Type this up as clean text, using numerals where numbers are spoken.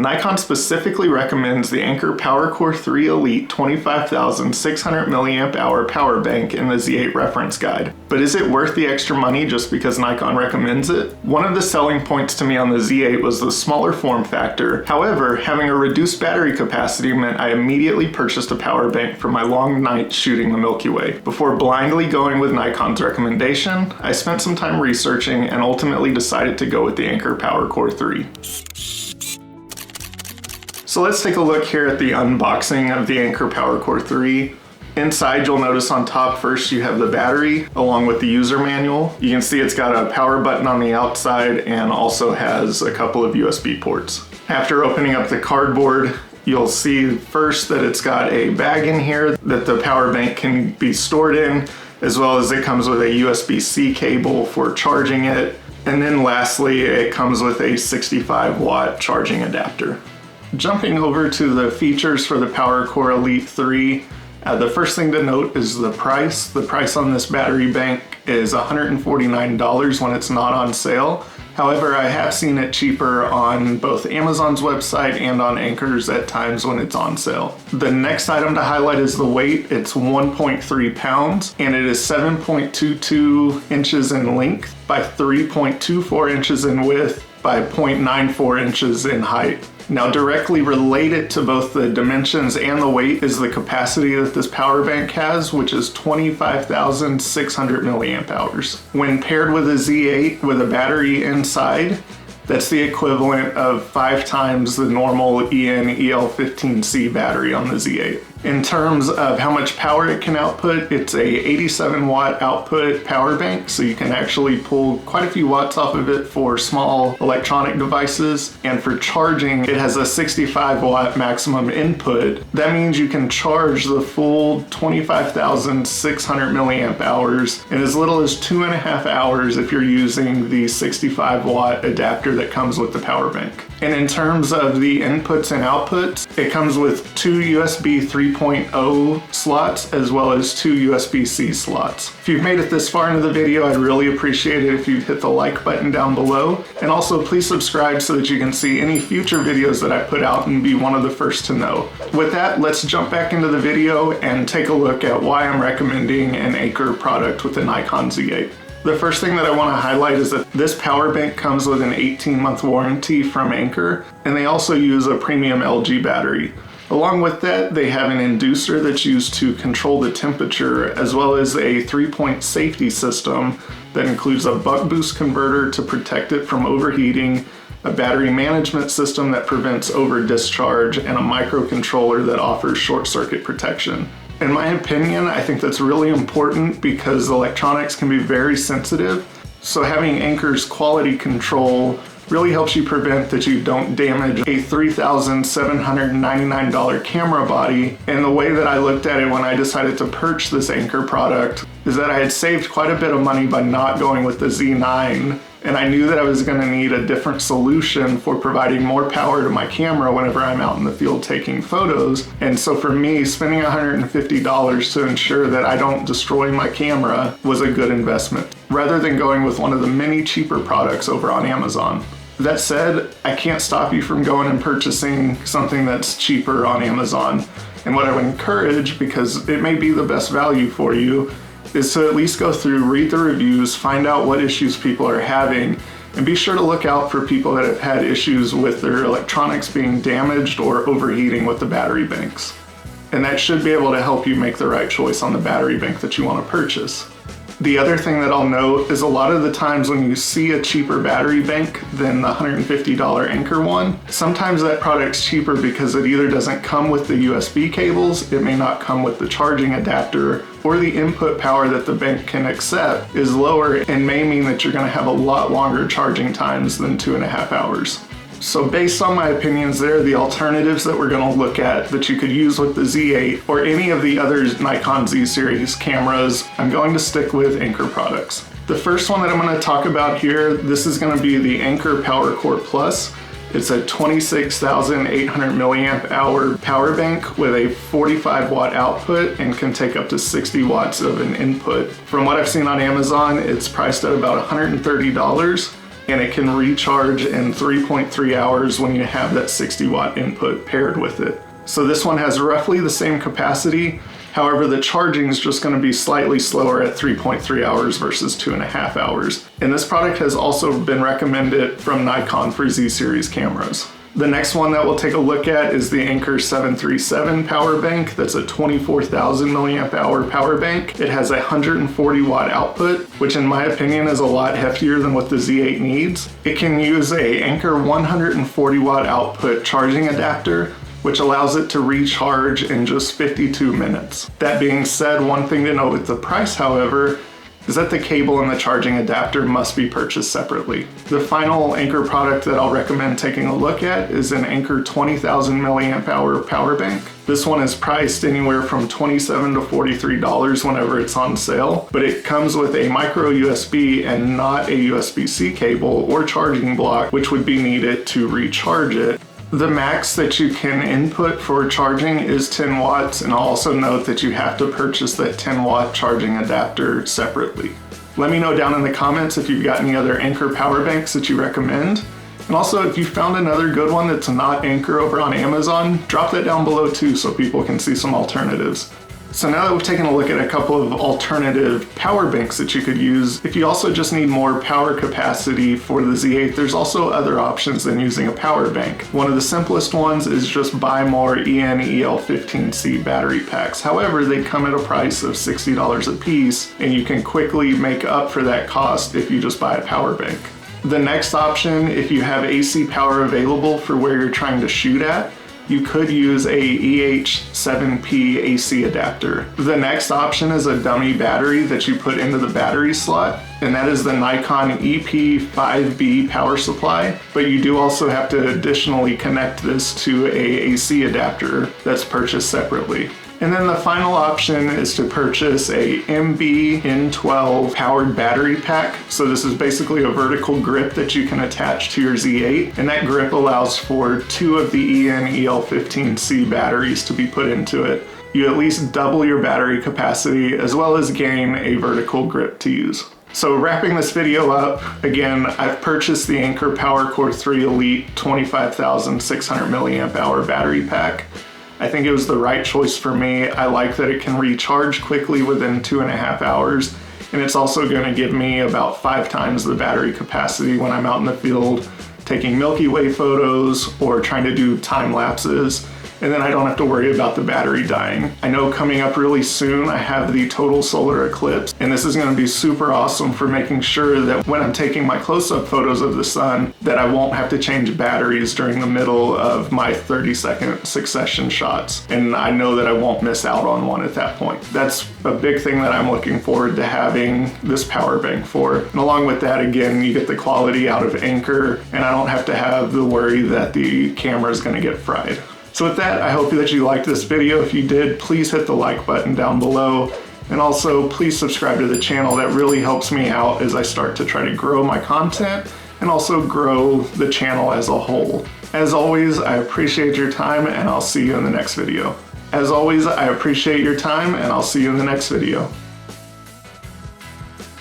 Nikon specifically recommends the Anker PowerCore 3 Elite 25,600 mAh power bank in the Z8 reference guide. But is it worth the extra money just because Nikon recommends it? One of the selling points to me on the Z8 was the smaller form factor. However, having a reduced battery capacity meant I immediately purchased a power bank for my long nights shooting the Milky Way. Before blindly going with Nikon's recommendation, I spent some time researching and ultimately decided to go with the Anker PowerCore 3. So let's take a look here at the unboxing of the Anker PowerCore 3. Inside, you'll notice on top first you have the battery along with the user manual. You can see it's got a power button on the outside and also has a couple of USB ports. After opening up the cardboard, you'll see first that it's got a bag in here that the power bank can be stored in, as well as it comes with a USB-C cable for charging it. And then lastly, it comes with a 65-watt charging adapter. Jumping over to the features for the PowerCore Elite 3, the first thing to note is the price. The price on this battery bank is $149 when it's not on sale. However, I have seen it cheaper on both Amazon's website and on Anker's at times when it's on sale. The next item to highlight is the weight. It's 1.3 pounds and it is 7.22 inches in length by 3.24 inches in width by 0.94 inches in height. Now, directly related to both the dimensions and the weight is the capacity that this power bank has, which is 25,600 milliamp hours. When paired with a Z8 with a battery inside, that's the equivalent of 5 times the normal EN-EL15C battery on the Z8. In terms of how much power it can output, it's a 87-watt output power bank, so you can actually pull quite a few watts off of it for small electronic devices. And for charging, it has a 65-watt maximum input. That means you can charge the full 25,600 milliamp hours in as little as 2.5 hours if you're using the 65-watt adapter that comes with the power bank. And in terms of the inputs and outputs, it comes with 2 USB 3.0 slots as well as 2 USB-C slots. If you've made it this far into the video, I'd really appreciate it if you'd hit the like button down below. And also please subscribe so that you can see any future videos that I put out and be one of the first to know. With that, let's jump back into the video and take a look at why I'm recommending an Anker product with the Nikon Z8. The first thing that I want to highlight is that this power bank comes with an 18-month warranty from Anker, and they also use a premium LG battery. Along with that, they have an inducer that's used to control the temperature, as well as a 3-point safety system that includes a buck boost converter to protect it from overheating, a battery management system that prevents over discharge, and a microcontroller that offers short circuit protection. In my opinion, I think that's really important because electronics can be very sensitive. So having Anker's quality control really helps you prevent that you don't damage a $3,799 camera body. And the way that I looked at it when I decided to purchase this Anker product is that I had saved quite a bit of money by not going with the Z9. And I knew that I was going to need a different solution for providing more power to my camera whenever I'm out in the field taking photos. And so for me, spending $150 to ensure that I don't destroy my camera was a good investment, rather than going with one of the many cheaper products over on Amazon. That said, I can't stop you from going and purchasing something that's cheaper on Amazon. And what I would encourage, because it may be the best value for you, is to at least go through, read the reviews, find out what issues people are having, and be sure to look out for people that have had issues with their electronics being damaged or overheating with the battery banks. And that should be able to help you make the right choice on the battery bank that you want to purchase. The other thing that I'll note is a lot of the times when you see a cheaper battery bank than the $150 Anker one, sometimes that product's cheaper because it either doesn't come with the USB cables, it may not come with the charging adapter, or the input power that the bank can accept is lower and may mean that you're going to have a lot longer charging times than 2.5 hours. So based on my opinions there, the alternatives that we're going to look at that you could use with the Z8 or any of the other Nikon Z series cameras, I'm going to stick with Anker products. The first one that I'm going to talk about here, this is going to be the Anker PowerCore Plus. It's a 26,800 milliamp hour power bank with a 45 watt output and can take up to 60 watts of an input. From what I've seen on Amazon, it's priced at about $130. and it can recharge in 3.3 hours when you have that 60 watt input paired with it. So this one has roughly the same capacity. However, the charging is just going to be slightly slower at 3.3 hours versus 2.5 hours. And this product has also been recommended from Nikon for Z series cameras. The next one that we'll take a look at is the Anker 737 power bank. That's a 24,000 milliamp hour power bank. It has a 140 watt output, which in my opinion is a lot heftier than what the Z8 needs. It can use a Anker 140 watt output charging adapter, which allows it to recharge in just 52 minutes. That being said, one thing to note with the price, however, is that the cable and the charging adapter must be purchased separately. The final Anker product that I'll recommend taking a look at is an Anker 20,000 milliamp hour power bank. This one is priced anywhere from $27 to $43 whenever it's on sale, but it comes with a micro USB and not a USB-C cable or charging block, which would be needed to recharge it. The max that you can input for charging is 10 watts, and I'll also note that you have to purchase that 10 watt charging adapter separately. Let me know down in the comments if you've got any other Anker power banks that you recommend. And also, if you found another good one that's not Anker over on Amazon, drop that down below too so people can see some alternatives. So now that we've taken a look at a couple of alternative power banks that you could use, if you also just need more power capacity for the Z8, there's also other options than using a power bank. One of the simplest ones is just buy more EN-EL15C battery packs. However, they come at a price of $60 a piece, and you can quickly make up for that cost if you just buy a power bank. The next option, if you have AC power available for where you're trying to shoot at, you could use a EH7P AC adapter. The next option is a dummy battery that you put into the battery slot, and that is the Nikon EP5B power supply, but you do also have to additionally connect this to a AC adapter that's purchased separately. And then the final option is to purchase a MB-N12 powered battery pack. So this is basically a vertical grip that you can attach to your Z8, and that grip allows for 2 of the EN-EL15C batteries to be put into it. You at least double your battery capacity as well as gain a vertical grip to use. So wrapping this video up, again, I've purchased the Anker PowerCore 3 Elite 25,600 milliamp hour battery pack. I think it was the right choice for me. I like that it can recharge quickly within 2.5 hours, and it's also going to give me about 5 times the battery capacity when I'm out in the field taking Milky Way photos or trying to do time lapses, and then I don't have to worry about the battery dying. I know coming up really soon I have the total solar eclipse, and this is going to be super awesome for making sure that when I'm taking my close-up photos of the sun that I won't have to change batteries during the middle of my 30-second succession shots, and I know that I won't miss out on one at that point. That's a big thing that I'm looking forward to having this power bank for. And along with that, again, you get the quality out of Anker, and I don't have to have the worry that the camera is going to get fried. So with that, I hope that you liked this video. If you did, please hit the like button down below. And also, please subscribe to the channel. That really helps me out as I start to try to grow my content and also grow the channel as a whole. As always, I appreciate your time, and I'll see you in the next video. As always, I appreciate your time, and I'll see you in the next video.